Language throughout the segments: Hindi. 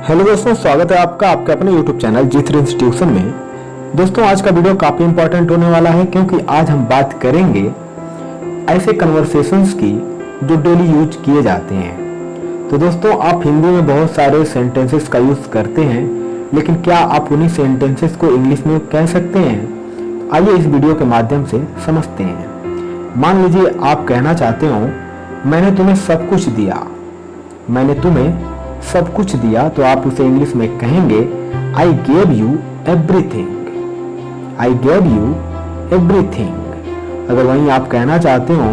हेलो दोस्तों, स्वागत है आपका आपके अपने YouTube चैनल G3 इंस्टीट्यूशन में। दोस्तों आज का वीडियो काफ़ी इंपॉर्टेंट होने वाला है क्योंकि आज हम बात करेंगे ऐसे कन्वर्सेशंस की जो डेली यूज किए जाते हैं। तो दोस्तों आप हिंदी में बहुत सारे सेंटेंसेस का यूज़ करते हैं, लेकिन क्या आप उन्हीं सेंटेंसेस को इंग्लिश में कह सकते हैं? आइए इस वीडियो के माध्यम से समझते हैं। मान लीजिए आप कहना चाहते हो मैंने तुम्हें सब कुछ दिया, मैंने तुम्हें सब कुछ दिया, तो आप उसे इंग्लिश में कहेंगे I gave you everything, I gave you everything. अगर वहीं आप कहना चाहते हो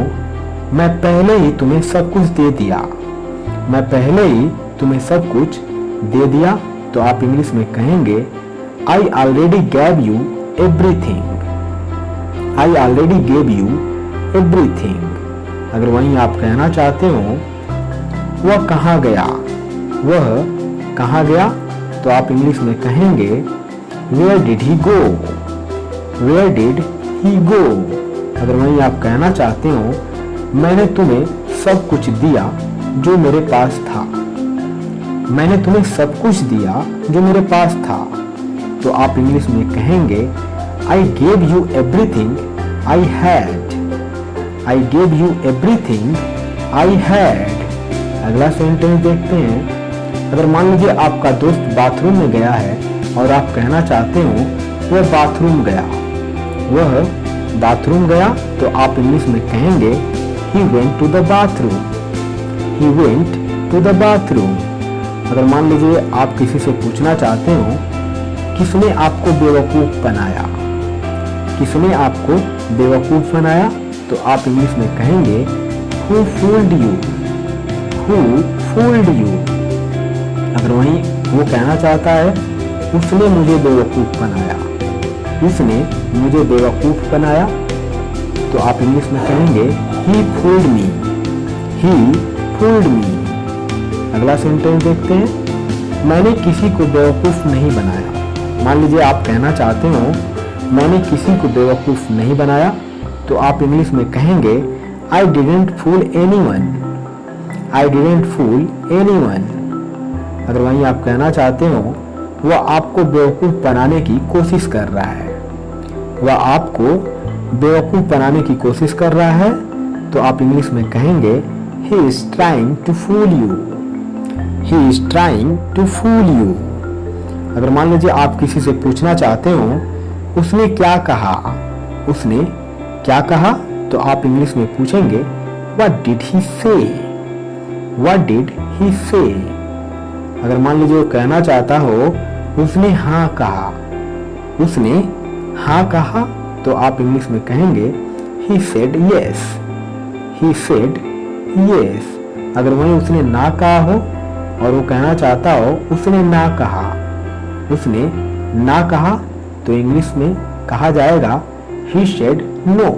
मैं पहले ही तुम्हें सब कुछ दे दिया, मैं पहले ही तुम्हें सब कुछ दे दिया, तो आप इंग्लिश में कहेंगे I already gave you everything, I already gave you everything. अगर वहीं आप कहना चाहते हो वह कहाँ गया, वह कहाँ गया, तो आप इंग्लिश में कहेंगे where did he go, where did he go. अगर वहीं आप कहना चाहते हो मैंने तुम्हें सब कुछ दिया जो मेरे पास था, मैंने तुम्हें सब कुछ दिया जो मेरे पास था, तो आप इंग्लिश में कहेंगे I gave you everything I had, I gave you everything I had. अगला सेंटेंस देखते हैं। अगर मान लीजिए आपका दोस्त बाथरूम में गया है और आप कहना चाहते हो वह बाथरूम गया, वह बाथरूम गया, तो आप इंग्लिश में कहेंगे he went to the bathroom, he went to the bathroom। अगर मान लीजिए आप किसी से पूछना चाहते हो किसने आपको बेवकूफ बनाया, किसने आपको बेवकूफ बनाया, तो आप इंग्लिश में कहेंगे who fooled you, who fooled you। अगर वहीं वो कहना चाहता है उसने मुझे बेवकूफ बनाया, उसने मुझे बेवकूफ बनाया, तो आप इंग्लिश में कहेंगे he fooled me, he fooled me। अगला सेंटेंस देखते हैं। मैंने किसी को बेवकूफ नहीं बनाया। मान लीजिए आप कहना चाहते हो मैंने किसी को बेवकूफ नहीं बनाया, तो आप इंग्लिश में कहेंगे I didn't fool anyone, I didn't fool anyone। अगर वहीं आप कहना चाहते हो वह आपको बेवकूफ बनाने की कोशिश कर रहा है, वह आपको बेवकूफ बनाने की कोशिश कर रहा है, तो आप इंग्लिश में कहेंगे he is trying to fool you, he is trying to fool you। अगर मान लीजिए आप किसी से पूछना चाहते हो उसने क्या कहा, उसने क्या कहा, तो आप इंग्लिश में पूछेंगे what did he say, what did he say। अगर मान लीजिए वो कहना चाहता हो उसने हाँ कहा, उसने हाँ कहा, तो आप इंग्लिश में कहेंगे he said yes, he said yes। अगर वहीं उसने ना कहा हो और वो कहना चाहता हो उसने ना कहा, उसने ना कहा, तो इंग्लिश में कहा जाएगा he said no,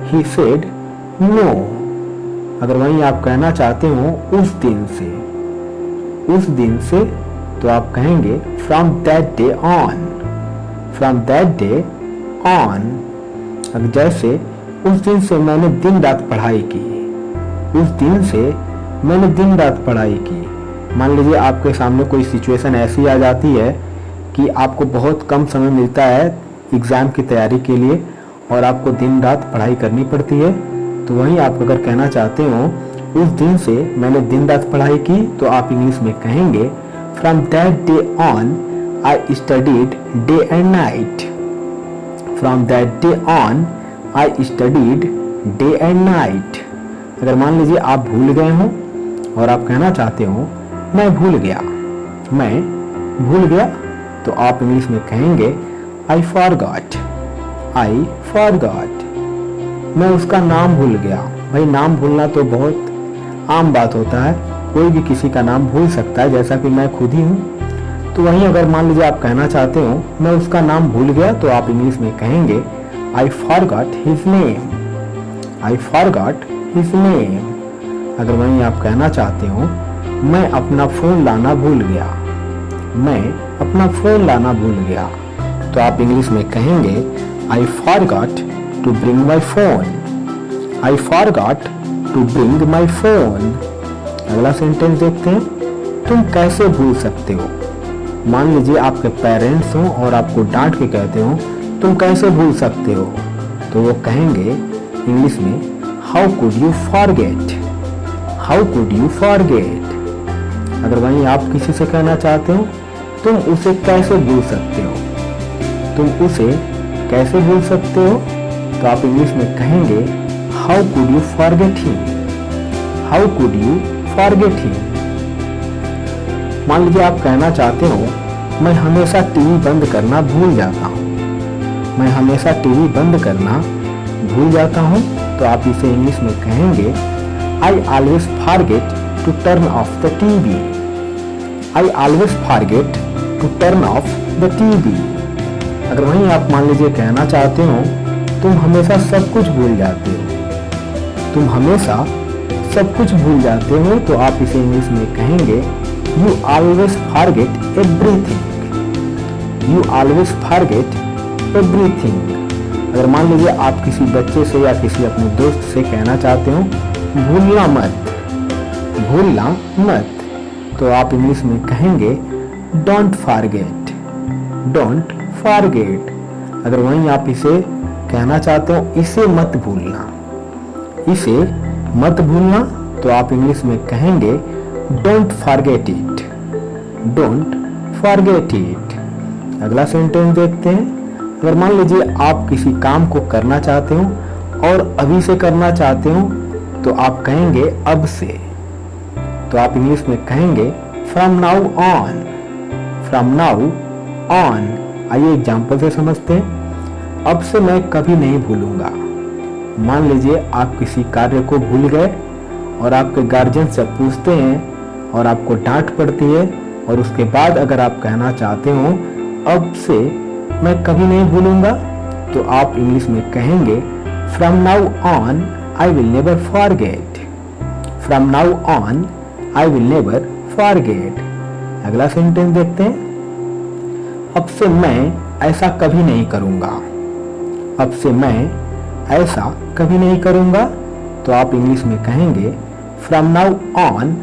he said no। अगर वहीं आप कहना चाहते हो उस दिन से, उस दिन से, तो आप कहेंगे from that day on, from that day on। अब जैसे उस दिन से मैंने दिन रात पढ़ाई की, उस दिन से मैंने दिन रात पढ़ाई की। मान लीजिए आपके सामने कोई सिचुएशन ऐसी आ जाती है कि आपको बहुत कम समय मिलता है एग्ज़ाम की तैयारी के लिए और आपको दिन रात पढ़ाई करनी पड़ती है, तो वहीं आप अगर कहना चाहते हो उस दिन से मैंने दिन रात पढ़ाई की, तो आप इंग्लिश में कहेंगे from that day on I studied day and night, from that day on I studied day and night. अगर मान लीजिए आप भूल गए हो और आप कहना चाहते हो मैं भूल गया, मैं भूल गया, तो आप इंग्लिश में कहेंगे आई फॉरगॉट, आई फॉरगॉट। मैं उसका नाम भूल गया। भाई नाम भूलना तो बहुत आम बात होता है, कोई भी किसी का नाम भूल सकता है, जैसा कि मैं खुद ही हूँ। तो वहीं अगर मान लीजिए आप कहना चाहते हो मैं उसका नाम भूल गया, तो आप इंग्लिश में कहेंगे I forgot his name, I forgot his name. अगर वहीं आप कहना चाहते हो मैं अपना फ़ोन लाना भूल गया, मैं अपना फ़ोन लाना भूल गया, तो आप इंग्लिश में कहेंगे I forgot to bring my phone, I forgot to bring my phone. अगला सेंटेंस देखते हैं। तुम कैसे भूल सकते हो। मान लीजिए आपके पेरेंट्स हों और आपको डांट के कहते हो तुम कैसे भूल सकते हो, तो वो कहेंगे इंग्लिश में how could you forget, how could you forget. अगर वहीं आप किसी से कहना चाहते हो तुम उसे कैसे भूल सकते हो, तुम उसे कैसे भूल सकते हो, तो आप इंग्लिश में कहेंगे how could you forget him, how could you forget him. मान लीजिए आप कहना चाहते हो मैं हमेशा टीवी बंद करना भूल जाता हूँ, मैं हमेशा टीवी बंद करना भूल जाता हूँ, तो आप इसे इंग्लिश में कहेंगे I always forget to turn off the TV, I always forget to turn off the TV. अगर वहीं आप मान लीजिए कहना चाहते हो तुम हमेशा सब कुछ भूल जाते हो, तुम हमेशा सब कुछ भूल जाते हो, तो आप इसे इंग्लिश में कहेंगे you always forget everything, you always forget everything. अगर मान लीजिए आप किसी बच्चे से या किसी अपने दोस्त से कहना चाहते हो भूलना मत, भूलना मत, तो आप इंग्लिश में कहेंगे डोंट फॉरगेट, डोंट फॉरगेट। अगर वहीं आप इसे कहना चाहते हो इसे मत भूलना, इसे मत भूलना, तो आप इंग्लिश में कहेंगे don't forget it, don't forget it. अगला सेंटेंस देखते हैं। अगर मान लीजिए आप किसी काम को करना चाहते हो और अभी से करना चाहते हो, तो आप कहेंगे अब से, तो आप इंग्लिश में कहेंगे from now on, from now on. आइए एग्जाम्पल से समझते हैं। अब से मैं कभी नहीं भूलूंगा। मान लीजिए आप किसी कार्य को भूल गए और आपके गार्जियन से पूछते हैं और आपको डांट पड़ती है, और उसके बाद अगर आप कहना चाहते हो अब से मैं कभी नहीं भूलूंगा, तो आप इंग्लिश में कहेंगे from now on I will never forget, from now on I will never forget. अगला सेंटेंस देखते हैं। अब से मैं ऐसा कभी नहीं करूंगा, अब से मैं ऐसा कभी नहीं करूंगा, तो आप इंग्लिश में कहेंगे from now on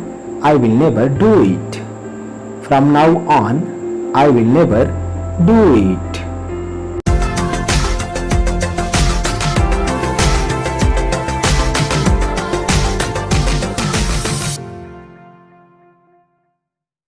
I will never do it, from now on I will never do it.